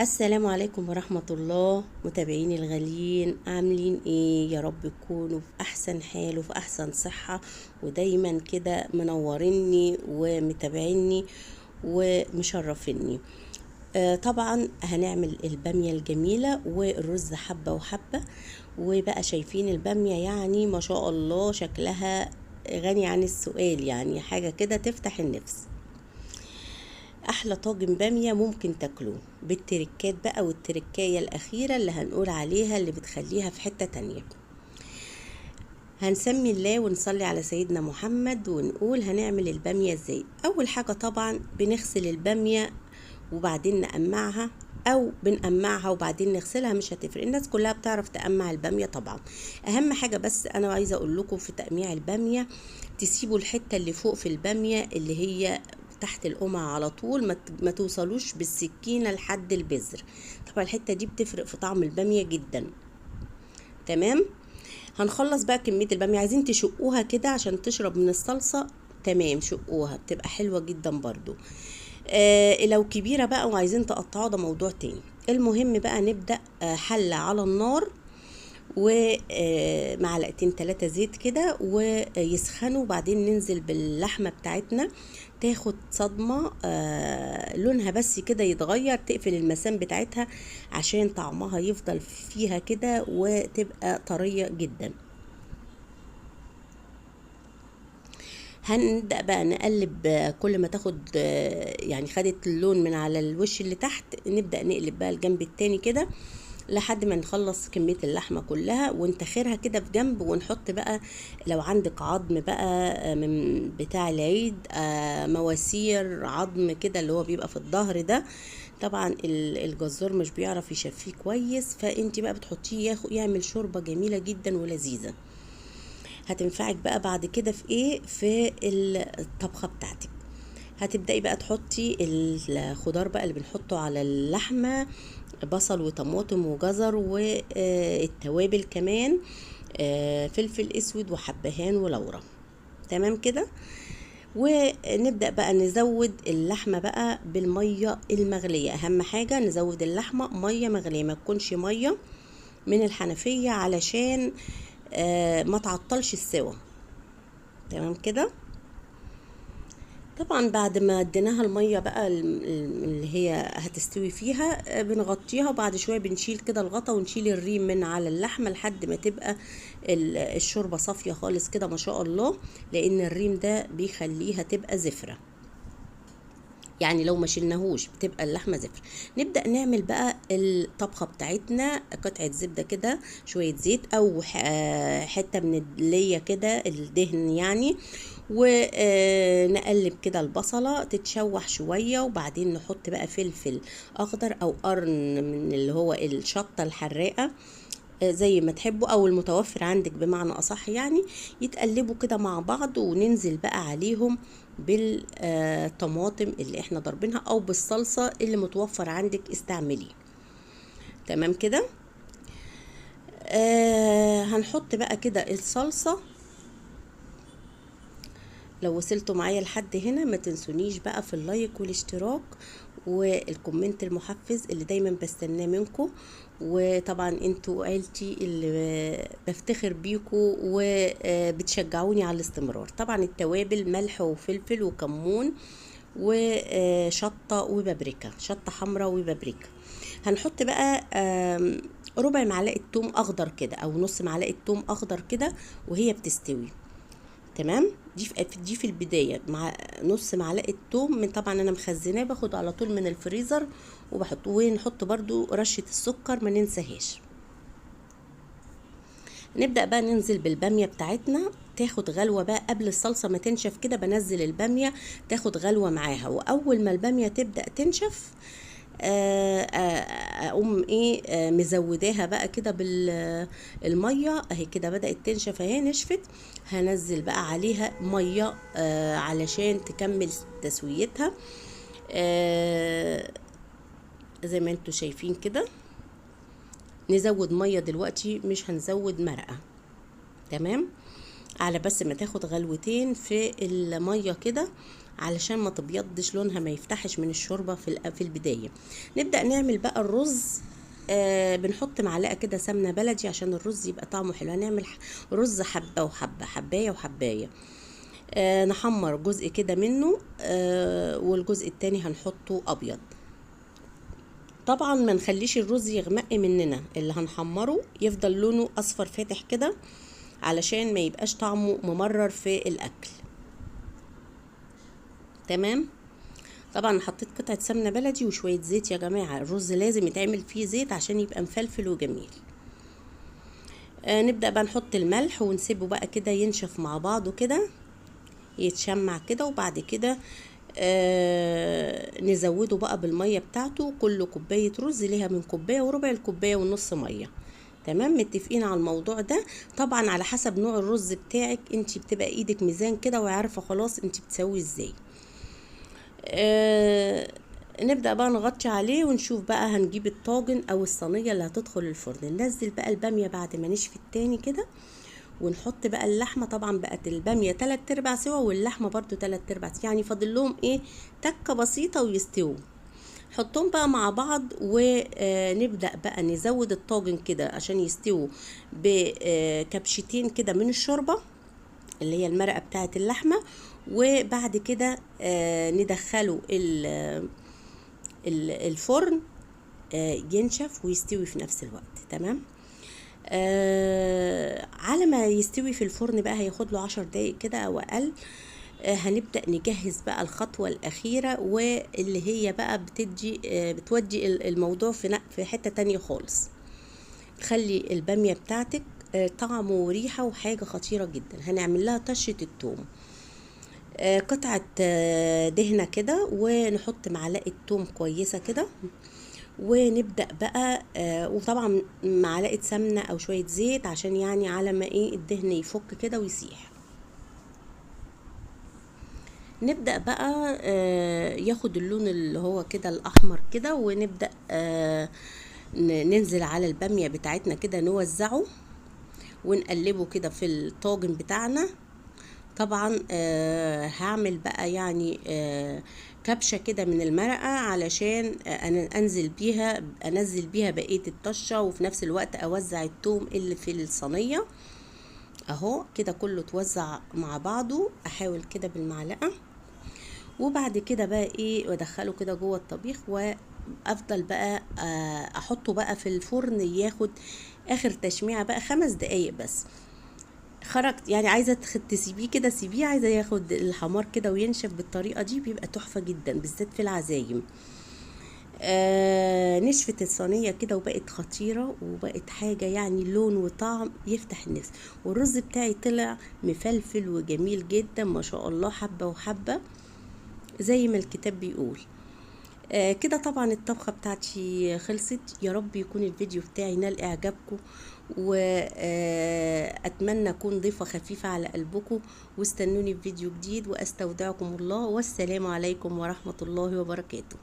السلام عليكم ورحمة الله. متابعيني الغاليين عاملين ايه؟ يا رب تكونوا في احسن حال وفي احسن صحة، ودايما كده منوريني ومتابعيني ومشرفيني. طبعا هنعمل البامية الجميلة والرز حبة وحبة. وبقى شايفين البامية يعني ما شاء الله شكلها غني عن السؤال، يعني حاجة كده تفتح النفس. احلى طاجن بامية ممكن تاكلوه بالتركات بقى، والتركاية الاخيرة اللي هنقول عليها اللي بتخليها في حتة تانية. هنسمي الله ونصلي على سيدنا محمد ونقول هنعمل البامية ازاي. اول حاجة طبعا بنغسل البامية وبعدين نقمعها، او بنقمعها وبعدين نغسلها، مش هتفرق، الناس كلها بتعرف تقمع البامية طبعا. اهم حاجة بس انا عايزة اقول لكم في تقميع البامية، تسيبوا الحتة اللي فوق في البامية اللي هي تحت القمع على طول، ما توصلوش بالسكينة لحد البذر. طبعا الحتة دي بتفرق في طعم البامية جدا. تمام. هنخلص بقى كمية البامية، عايزين تشقوها كده عشان تشرب من الصلصة. تمام، شقوها بتبقى حلوة جدا برضو. لو كبيرة بقى وعايزين تقطعوا ده موضوع تاني. المهم بقى نبدأ حلة على النار، ومعلقتين 3 زيت كده ويسخنوا، وبعدين ننزل باللحمة بتاعتنا تاخد صدمة، لونها بس كده يتغير، تقفل المسام بتاعتها عشان طعمها يفضل فيها كده وتبقى طرية جدا. هنبدأ بقى نقلب، كل ما تاخد يعني خدت اللون من على الوش اللي تحت، نبدأ نقلب بقى الجنب التاني كده لحد ما نخلص كمية اللحمة كلها ونتخرها كده في جنب. ونحط بقى لو عندك عظم بقى من بتاع العيد، مواسير عظم كده اللي هو بيبقى في الظهر ده، طبعا الجزار مش بيعرف يشفيه كويس، فانت بقى بتحطيه يعمل شوربة جميلة جدا ولذيذة. هتنفعك بقى بعد كده في ايه؟ في الطبخة بتاعتك. هتبدأي بقى تحطي الخضار بقى اللي بنحطه على اللحمة، بصل وطماطم وجزر والتوابل كمان، فلفل اسود وحبهان ولورا. تمام كده. ونبدأ بقى نزود اللحمة بقى بالمية المغلية. اهم حاجة نزود اللحمة مية مغلية، ما تكونش مية من الحنفية علشان ما تعطلش السوا. تمام كده. طبعا بعد ما اديناها الميه بقى اللي هي هتستوي فيها، بنغطيها، وبعد شويه بنشيل كده الغطا ونشيل الريم من على اللحمه لحد ما تبقى الشوربه صافيه خالص كده ما شاء الله، لان الريم ده بيخليها تبقى زفره، يعني لو ما شلناهوش بتبقى اللحمه زفر. نبدا نعمل بقى الطبخه بتاعتنا. قطعه زبده كده، شويه زيت او حته من الليه كده الدهن يعني، ونقلب كده البصله تتشوح شويه، وبعدين نحط بقى فلفل اخضر او قرن من اللي هو الشطه الحراقه، زي ما تحبوا او المتوفر عندك بمعنى اصح يعني. يتقلبوا كده مع بعض، وننزل بقى عليهم بالطماطم اللي احنا ضربينها او بالصلصة اللي متوفر عندك استعمليه. تمام كده. هنحط بقى كده الصلصة. لو وصلتوا معايا لحد هنا ما تنسونيش بقى في اللايك والاشتراك والكومنت المحفز اللي دايما بستناه منكم. وطبعا انتوا عيلتي اللي بفتخر بيكم وبتشجعوني على الاستمرار. طبعا التوابل ملح وفلفل وكمون وشطة وبابريكا، شطة حمراء وبابريكا. هنحط بقى ربع معلقة توم اخضر كده او نص معلقة توم اخضر كده وهي بتستوي. تمام. دي في البدايه مع نص معلقه توم، من طبعا انا مخزناه باخد على طول من الفريزر وبحطه. ونحط برضو رشه السكر ما ننساهاش. نبدا بقى ننزل بالباميه بتاعتنا، تاخد غلوه بقى قبل الصلصه ما تنشف كده، بنزل الباميه تاخد غلوه معاها، واول ما الباميه تبدا تنشف اقوم ايه مزوداها بقى كده بالميه اهي كده بدات تنشف اهي نشفت. هنزل بقى عليها ميه علشان تكمل تسويتها، زي ما انتوا شايفين كده. نزود ميه دلوقتي، مش هنزود مرقه. تمام. على بس ما تاخد غلوتين في المية كده علشان ما تبيضش لونها، ما يفتحش من الشوربة في البداية. نبدأ نعمل بقى الرز. بنحط معلقة كده سمنة بلدي عشان الرز يبقى طعمه حلو. هنعمل رز حبة وحبة، حباية وحباية. نحمر جزء كده منه، والجزء التاني هنحطه أبيض. طبعا ما نخليش الرز يغمق مننا، اللي هنحمره يفضل لونه أصفر فاتح كده علشان ما يبقاش طعمه ممرر في الأكل. تمام. طبعا حطيت قطعة سمنة بلدي وشوية زيت يا جماعة، الرز لازم يتعمل فيه زيت عشان يبقى مفلفل وجميل. نبدأ بقى نحط الملح ونسيبه بقى كده ينشف مع بعضه كده، يتشمع كده. وبعد كده نزوده بقى بالمية بتاعته. كل كوباية رز ليها من كوباية وربع الكوباية ونص مية. تمام، متفقين على الموضوع ده. طبعا على حسب نوع الرز بتاعك، انتي بتبقى ايدك ميزان كده وعارفة خلاص انتي بتسوي ازاي. نبدأ بقى نغطي عليه ونشوف بقى هنجيب الطاجن او الصينية اللي هتدخل الفرن. ننزل بقى البامية بعد ما نشفت تاني كده، ونحط بقى اللحمة. طبعا بقت البامية 3/4 سوا واللحمة برضو 3/4، يعني فاضل لهم ايه، تكة بسيطة ويستووا. نحطهم بقى مع بعض ونبدأ بقى نزود الطاجن كده عشان يستووا بكبشتين كده من الشوربة اللي هي المرقة بتاعة اللحمة. وبعد كده ندخله الفرن ينشف ويستوي في نفس الوقت. تمام. على ما يستوي في الفرن بقى هياخد له 10 دقايق كده او اقل. هنبدأ نجهز بقى الخطوة الأخيرة، واللي هي بقى بتودي الموضوع في حتة تانية خالص. خلي البامية بتاعتك طعم وريحة وحاجة خطيرة جدا. هنعمل لها طشة التوم، قطعة دهنة كده، ونحط معلقة توم كويسة كده، ونبدأ بقى وطبعا معلقة سمنة او شوية زيت عشان يعني على ما ايه الدهن يفك كده ويسيح. نبدأ بقى ياخد اللون اللي هو كده الأحمر كده، ونبدأ ننزل على البامية بتاعتنا كده، نوزعه ونقلبه كده في الطاجن بتاعنا. طبعا هعمل بقى يعني كبشة كده من المرقة علشان انزل بيها بقية الطشة، وفي نفس الوقت اوزع التوم اللي في الصينية اهو كده كله توزع مع بعضه. احاول كده بالمعلقة، وبعد كده بقى ايه وادخله كده جوه الطبيخ، وافضل بقى احطه بقى في الفرن ياخد اخر تشميعة بقى 5 دقايق بس. خرجت يعني عايزه تسيبيه كده سيبيه، عايزه ياخد الحمار كده وينشف بالطريقه دي بيبقى تحفه جدا بالذات في العزايم. نشفت الصينيه كده وبقت خطيره، وبقت حاجه يعني لون وطعم يفتح النفس. والرز بتاعي طلع مفلفل وجميل جدا ما شاء الله، حبه وحبه زي ما الكتاب بيقول. كده طبعا الطبخة بتاعتي خلصت. يا رب يكون الفيديو بتاعي نال اعجابكم، واتمنى اكون ضيفة خفيفة على قلبكم. واستنوني في فيديو جديد، واستودعكم الله، والسلام عليكم ورحمة الله وبركاته.